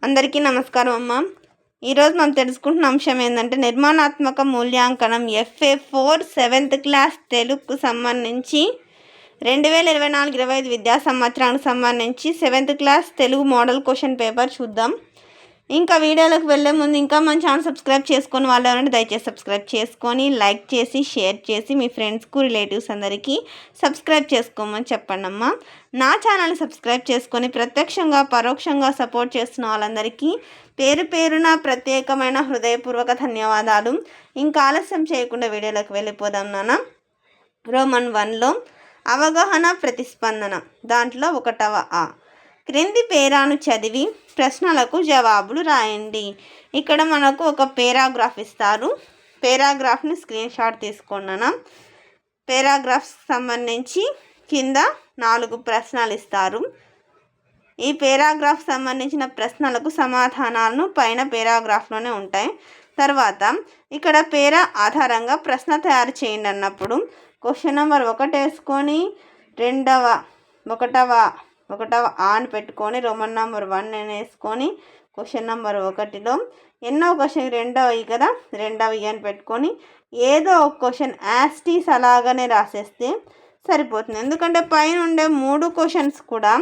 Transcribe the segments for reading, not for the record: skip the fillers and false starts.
అందరికీ నమస్కారం అమ్మ. ఈరోజు మనం తెలుసుకుంటున్న అంశం ఏంటంటే నిర్మాణాత్మక మూల్యాంకనం FA4 7th క్లాస్ తెలుగుకు సంబంధించి 2024-25 విద్యా సంవత్సరానికి సంబంధించి 7th class Telugu model question paper చూద్దాం. ఇంకా వీడియోలోకి వెళ్ళే ముందు ఇంకా మన ఛానల్ సబ్స్క్రైబ్ చేసుకొని వాళ్ళు ఎవరంటే దయచేసి సబ్స్క్రైబ్ చేసుకొని లైక్ చేసి షేర్ చేసి మీ ఫ్రెండ్స్కు రిలేటివ్స్ అందరికీ సబ్స్క్రైబ్ చేసుకోమని చెప్పండి అమ్మ. నా ఛానల్ని సబ్స్క్రైబ్ చేసుకొని ప్రత్యక్షంగా పరోక్షంగా సపోర్ట్ చేస్తున్న వాళ్ళందరికీ పేరు పేరున ప్రత్యేకమైన హృదయపూర్వక ధన్యవాదాలు. ఇంకా ఆలస్యం చేయకుండా వీడియోలోకి వెళ్ళిపోదాం నాన్న. రోమన్ 1లో అవగాహన ప్రతిస్పందన దాంట్లో 1వ ఆ క్రింది పేరాను చదివి ప్రశ్నలకు జవాబులు రాయండి. ఇక్కడ మనకు ఒక పేరాగ్రాఫ్ ఇస్తారు. పేరాగ్రాఫ్ని స్క్రీన్ షాట్ తీసుకున్నాను. పేరాగ్రాఫ్స్ సంబంధించి కింద 4 ప్రశ్నలు ఇస్తారు. ఈ పేరాగ్రాఫ్ సంబంధించిన ప్రశ్నలకు సమాధానాలను పైన పేరాగ్రాఫ్లోనే ఉంటాయి. తర్వాత ఇక్కడ పేరా ఆధారంగా ప్రశ్న తయారు చేయండి అన్నప్పుడు క్వశ్చన్ నెంబర్ 1 వేసుకొని 1వ ఆ అని పెట్టుకొని రోమన్ నెంబర్ 1 వేసుకొని క్వశ్చన్ నెంబర్ 1లో ఎన్నో క్వశ్చన్ 2వ కదా 2వ అని పెట్టుకొని ఏదో ఒక క్వశ్చన్ యాస్టీస్ అలాగనే రాసేస్తే సరిపోతుంది. ఎందుకంటే పైన ఉండే 3 క్వశ్చన్స్ కూడా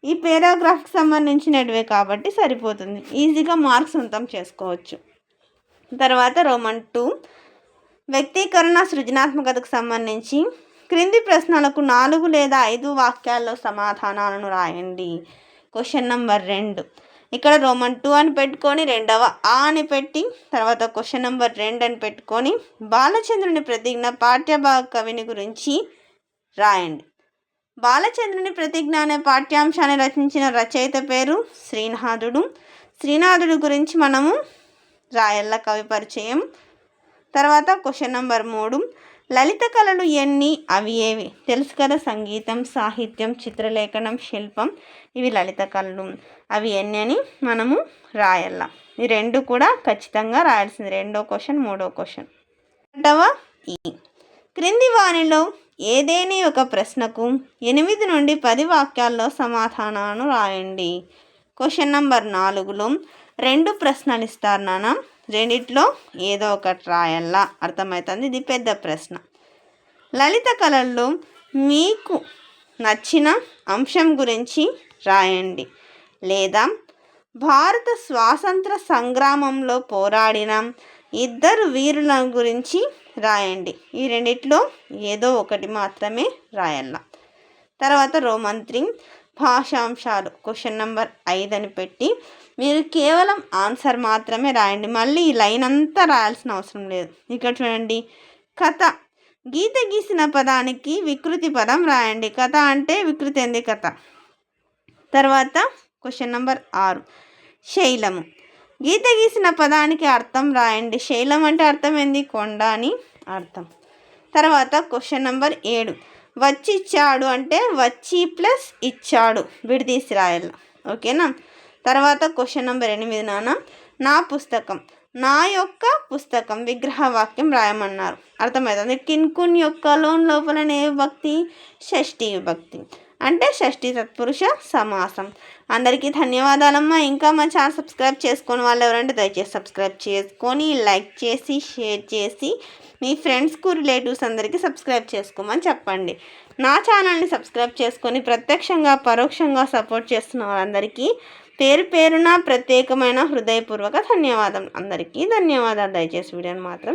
ఈ పేరాగ్రాఫ్కి సంబంధించినటివే కాబట్టి సరిపోతుంది. ఈజీగా మార్క్స్ సొంతం చేసుకోవచ్చు. తర్వాత రోమన్ 2 వ్యక్తీకరణ సృజనాత్మకతకు సంబంధించి క్రింది ప్రశ్నలకు 4 లేదా 5 వాక్యాల్లో సమాధానాలను రాయండి. క్వశ్చన్ నెంబర్ 2 ఇక్కడ రోమన్ 2 అని పెట్టుకొని 2వ ఆ అని పెట్టి తర్వాత క్వశ్చన్ నెంబర్ 2 అని పెట్టుకొని బాలచంద్రుని ప్రతిజ్ఞ పాఠ్యభాగ కవిని గురించి రాయండి. బాలచంద్రుని ప్రతిజ్ఞ అనే పాఠ్యాంశాన్ని రచించిన రచయిత పేరు శ్రీనాథుడు. శ్రీనాథుడు గురించి మనము రాయల్ల కవి పరిచయం. తర్వాత క్వశ్చన్ నెంబర్ 3 లలిత కళలు ఎన్ని అవి ఏవి తెలుసు కదా, సంగీతం, సాహిత్యం, చిత్రలేఖనం, శిల్పం, ఇవి లలిత కళలు. అవి ఎన్ని అని మనము రాయాల. ఈ 2 కూడా ఖచ్చితంగా రాయాల్సింది. 2వ క్వశ్చన్ 3వ క్వశ్చన్. 1వ ఈ క్రింది వానిలో ఏదేని ఒక ప్రశ్నకు 8 నుండి 10 వాక్యాల్లో సమాధానాలను రాయండి. క్వశ్చన్ నెంబర్ 4లో 2 ప్రశ్నలు ఇస్తారు నాన్న. రెండిట్లో ఏదో ఒకటి రాయాలా, అర్థమవుతుంది. ఇది పెద్ద ప్రశ్న. లలిత కళల్లో మీకు నచ్చిన అంశం గురించి రాయండి లేదా భారత స్వాతంత్ర సంగ్రామంలో పోరాడిన 2 వీరుల గురించి రాయండి. ఈ రెండిట్లో ఏదో ఒకటి మాత్రమే రాయాల. తర్వాత రోమన్ 3 భాషాంశాలు క్వశ్చన్ నెంబర్ 5 అని పెట్టి మీరు కేవలం ఆన్సర్ మాత్రమే రాయండి. మళ్ళీ ఈ లైన్ అంతా రాయాల్సిన అవసరం లేదు. ఇక్కడ చూడండి, కథ గీత గీసిన పదానికి వికృతి పదం రాయండి. కథ అంటే వికృతి ఏంది కథ. తర్వాత క్వశ్చన్ నెంబర్ 6 శైలము గీత గీసిన పదానికి అర్థం రాయండి. శైలం అంటే అర్థం ఏంది, కొండ అని అర్థం. తర్వాత క్వశ్చన్ నెంబర్ 7 వచ్చి ఇచ్చాడు అంటే వచ్చి ప్లస్ ఇచ్చాడు విడదీసి రాయాలి. ఓకేనా. తర్వాత క్వశ్చన్ నెంబర్ 8 నాన్న నా పుస్తకం, నా యొక్క పుస్తకం విగ్రహవాక్యం రాయమన్నారు. అర్థమవుతుంది. కిన్కున్ యొక్క లోన్ లోపలనే విభక్తి షష్ఠీ విభక్తి అంటే షష్ఠీ తత్పురుష సమాసం. అందరికీ ధన్యవాదాలమ్మా. ఇంకా మా ఛానల్ సబ్స్క్రైబ్ చేసుకొని వాళ్ళు ఎవరంటే దయచేసి సబ్స్క్రైబ్ చేసుకొని లైక్ చేసి షేర్ చేసి మీ ఫ్రెండ్స్కు రిలేటివ్స్ అందరికీ సబ్స్క్రైబ్ చేసుకోమని చెప్పండి. నా ఛానల్ని సబ్స్క్రైబ్ చేసుకొని ప్రత్యక్షంగా పరోక్షంగా సపోర్ట్ చేస్తున్న వాళ్ళందరికీ పేరు పేరున ప్రత్యేకమైన హృదయపూర్వక ధన్యవాదం. అందరికీ ధన్యవాదాలు. దయచేసి వీడియోని మాత్రం